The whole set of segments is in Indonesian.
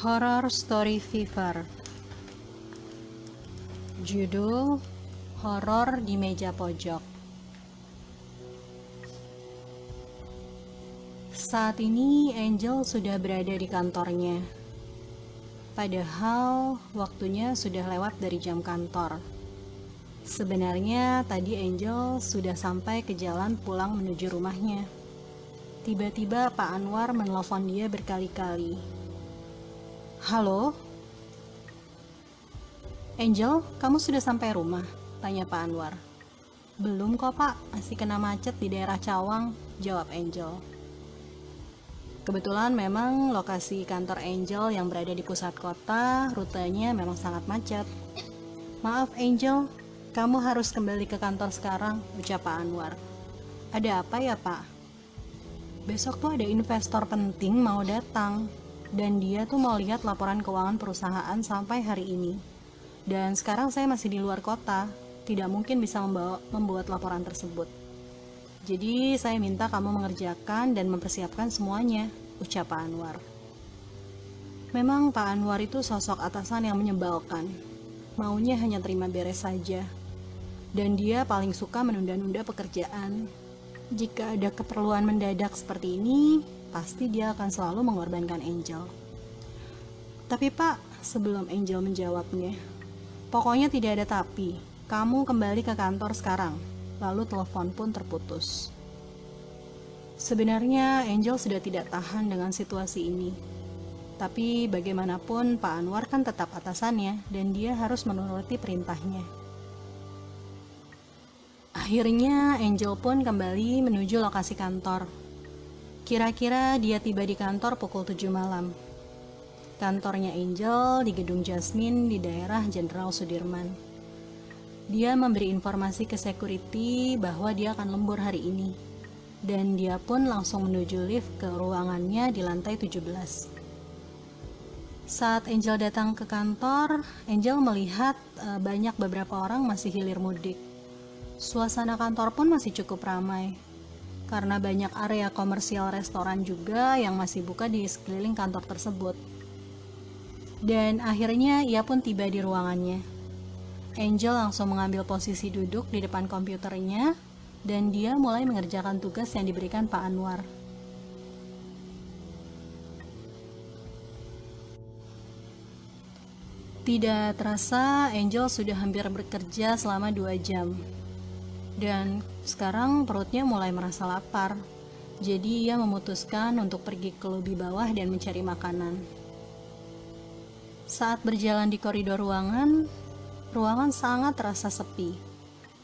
Horror Story Fever. Judul Horor di Meja Pojok. Saat ini Angel sudah berada di kantornya. Padahal waktunya sudah lewat dari jam kantor. Sebenarnya tadi Angel sudah sampai ke jalan pulang menuju rumahnya. Tiba-tiba Pak Anwar menelpon dia berkali-kali. Halo? Angel, kamu sudah sampai rumah? Tanya Pak Anwar. Belum kok Pak, masih kena macet di daerah Cawang, jawab Angel. Kebetulan memang lokasi kantor Angel yang berada di pusat kota, rutenya memang sangat macet. Maaf Angel, kamu harus kembali ke kantor sekarang, ucap Pak Anwar. Ada apa ya Pak? Besok tuh ada investor penting mau datang, dan dia tuh mau lihat laporan keuangan perusahaan sampai hari ini. Dan sekarang saya masih di luar kota, tidak mungkin bisa membuat laporan tersebut. Jadi saya minta kamu mengerjakan dan mempersiapkan semuanya, ucap Pak Anwar. Memang Pak Anwar itu sosok atasan yang menyebalkan. Maunya hanya terima beres saja. Dan dia paling suka menunda-nunda pekerjaan. Jika ada keperluan mendadak seperti ini, pasti dia akan selalu mengorbankan Angel. Tapi Pak, sebelum Angel menjawabnya, pokoknya tidak ada tapi. Kamu kembali ke kantor sekarang. Lalu telepon pun terputus. Sebenarnya Angel sudah tidak tahan dengan situasi ini. Tapi bagaimanapun Pak Anwar kan tetap atasannya dan dia harus menuruti perintahnya. Akhirnya Angel pun kembali menuju lokasi kantor. Kira-kira dia tiba di kantor pukul 7 malam. Kantornya Angel di Gedung Jasmine di daerah Jenderal Sudirman. Dia memberi informasi ke security bahwa dia akan lembur hari ini. Dan dia pun langsung menuju lift ke ruangannya di lantai 17. Saat Angel datang ke kantor, Angel melihat banyak beberapa orang masih hilir mudik. Suasana kantor pun masih cukup ramai. Karena banyak area komersial restoran juga yang masih buka di sekeliling kantor tersebut. Dan akhirnya ia pun tiba di ruangannya. Angel langsung mengambil posisi duduk di depan komputernya dan dia mulai mengerjakan tugas yang diberikan Pak Anwar. Tidak terasa Angel sudah hampir bekerja selama 2 jam. Dan sekarang perutnya mulai merasa lapar. Jadi ia memutuskan untuk pergi ke lobi bawah dan mencari makanan. Saat berjalan di koridor ruangan sangat terasa sepi.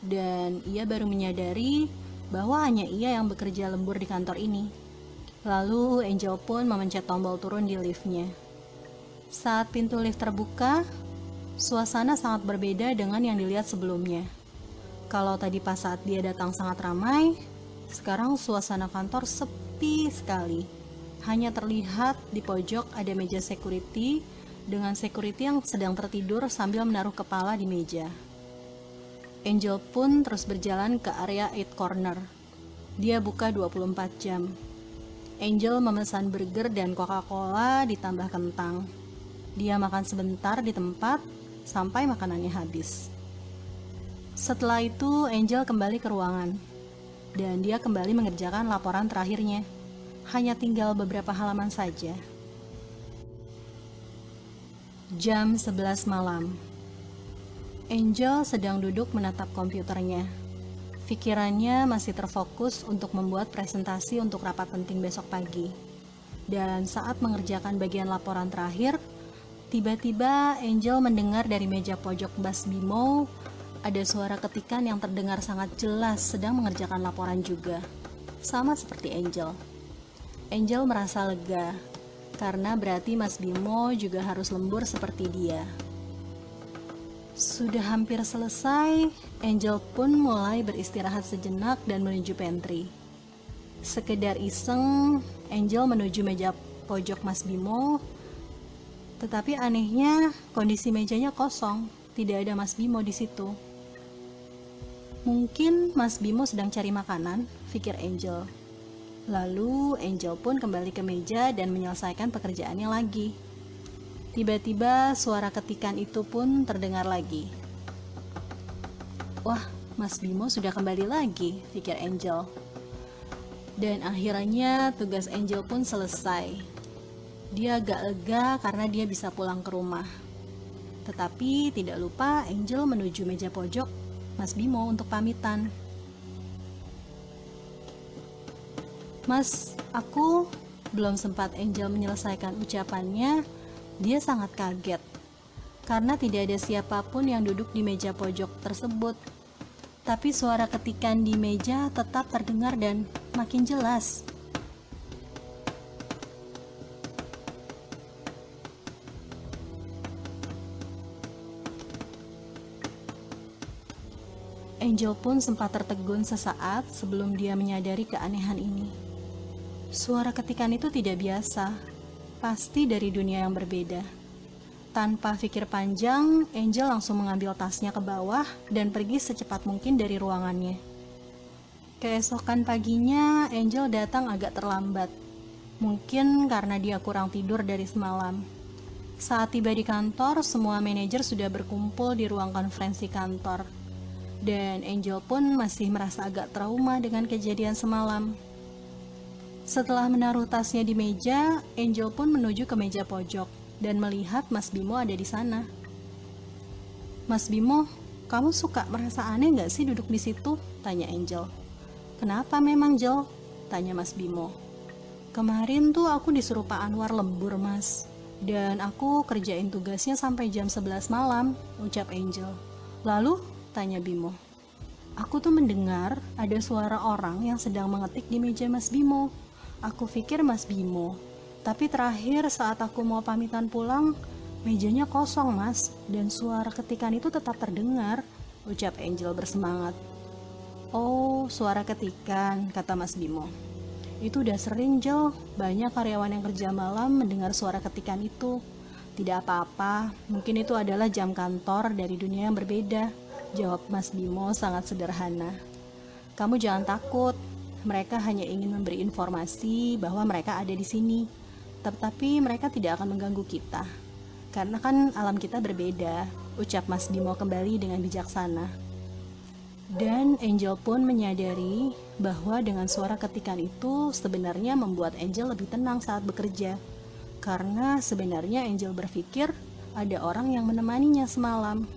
Dan ia baru menyadari bahwa hanya ia yang bekerja lembur di kantor ini. Lalu Angel pun memencet tombol turun di liftnya. Saat pintu lift terbuka, suasana sangat berbeda dengan yang dilihat sebelumnya. Kalau tadi pas saat dia datang sangat ramai, sekarang suasana kantor sepi sekali. Hanya terlihat di pojok ada meja security dengan security yang sedang tertidur sambil menaruh kepala di meja. Angel pun terus berjalan ke area 8 corner. Dia buka 24 jam. Angel memesan burger dan Coca-Cola ditambah kentang. Dia makan sebentar di tempat sampai makanannya habis. Setelah itu Angel kembali ke ruangan dan dia kembali mengerjakan laporan terakhirnya. Hanya tinggal beberapa halaman saja. Jam 11 malam. Angel sedang duduk menatap komputernya. Pikirannya masih terfokus untuk membuat presentasi untuk rapat penting besok pagi. Dan saat mengerjakan bagian laporan terakhir, tiba-tiba Angel mendengar dari meja pojok Mas Bimo ada suara ketikan yang terdengar sangat jelas sedang mengerjakan laporan juga. Sama seperti Angel. Angel merasa lega, karena berarti Mas Bimo juga harus lembur seperti dia. Sudah hampir selesai, Angel pun mulai beristirahat sejenak dan menuju pantry. Sekedar iseng, Angel menuju meja pojok Mas Bimo, tetapi anehnya kondisi mejanya kosong, tidak ada Mas Bimo di situ. Mungkin Mas Bimo sedang cari makanan, pikir Angel. Lalu Angel pun kembali ke meja dan menyelesaikan pekerjaannya lagi. Tiba-tiba suara ketikan itu pun terdengar lagi. Wah, Mas Bimo sudah kembali lagi, pikir Angel. Dan akhirnya tugas Angel pun selesai. Dia agak lega karena dia bisa pulang ke rumah. Tetapi tidak lupa Angel menuju meja pojok Mas Bimo untuk pamitan. Mas, aku belum sempat Angel menyelesaikan ucapannya, dia sangat kaget. Karena tidak ada siapapun yang duduk di meja pojok tersebut. Tapi suara ketikan di meja tetap terdengar dan makin jelas. Angel pun sempat tertegun sesaat sebelum dia menyadari keanehan ini. Suara ketikan itu tidak biasa, pasti dari dunia yang berbeda. Tanpa pikir panjang, Angel langsung mengambil tasnya ke bawah dan pergi secepat mungkin dari ruangannya. Keesokan paginya, Angel datang agak terlambat. Mungkin karena dia kurang tidur dari semalam. Saat tiba di kantor, semua manajer sudah berkumpul di ruang konferensi kantor. Dan Angel pun masih merasa agak trauma dengan kejadian semalam. Setelah menaruh tasnya di meja, Angel pun menuju ke meja pojok dan melihat Mas Bimo ada di sana. Mas Bimo, kamu suka merasa aneh gak sih duduk di situ? Tanya Angel. Kenapa memang, Jel? Tanya Mas Bimo. Kemarin tuh aku disuruh Pak Anwar lembur, Mas. Dan aku kerjain tugasnya sampai jam 11 malam, ucap Angel. Lalu, tanya Bimo. Aku tuh mendengar ada suara orang yang sedang mengetik di meja Mas Bimo. Aku pikir Mas Bimo. Tapi terakhir saat aku mau pamitan pulang, mejanya kosong, Mas, dan suara ketikan itu tetap terdengar, ucap Angel bersemangat. Oh, suara ketikan, kata Mas Bimo. Itu udah sering, Jel. Banyak karyawan yang kerja malam mendengar suara ketikan itu. Tidak apa-apa, mungkin itu adalah jam kantor dari dunia yang berbeda, jawab Mas Bimo sangat sederhana. Kamu jangan takut, mereka hanya ingin memberi informasi bahwa mereka ada di sini. Tetapi mereka tidak akan mengganggu kita, karena kan alam kita berbeda, ucap Mas Bimo kembali dengan bijaksana. Dan Angel pun menyadari bahwa dengan suara ketikan itu sebenarnya membuat Angel lebih tenang saat bekerja, karena sebenarnya Angel berpikir ada orang yang menemaninya semalam.